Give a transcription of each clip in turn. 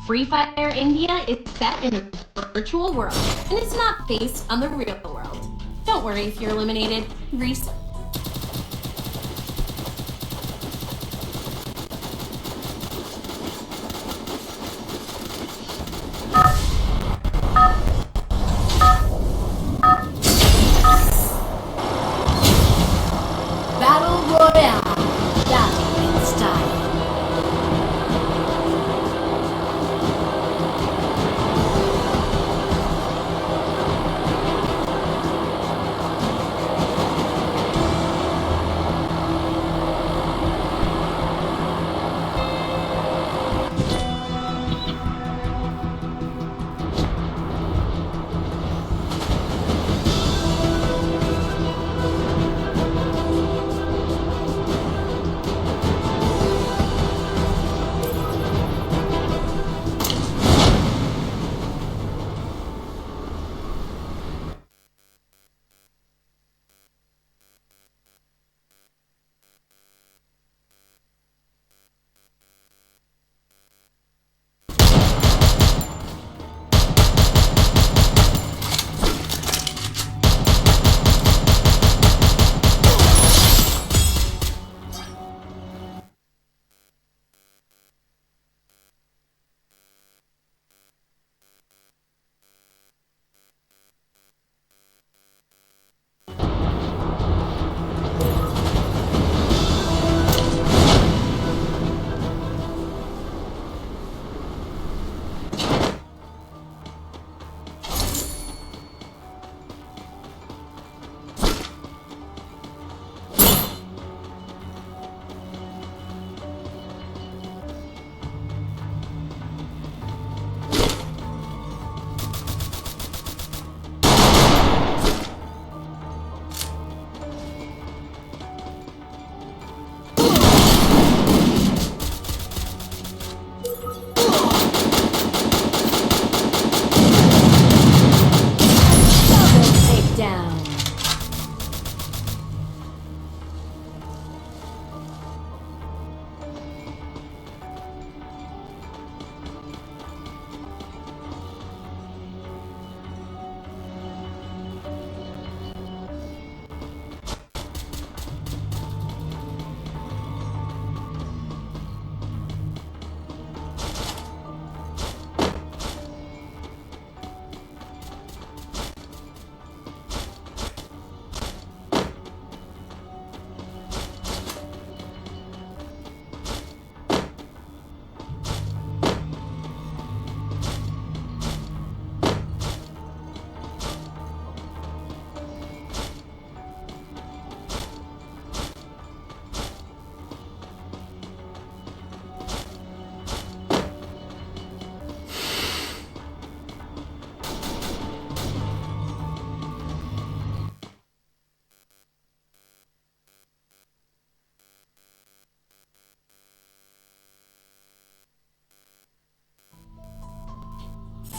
Free Fire India is set in a virtual world, and it's not based on the real world. Don't worry if you're eliminated. Reset. Battle Royale. Battle in style.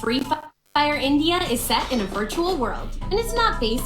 Free Fire India is set in a virtual world, and it's not based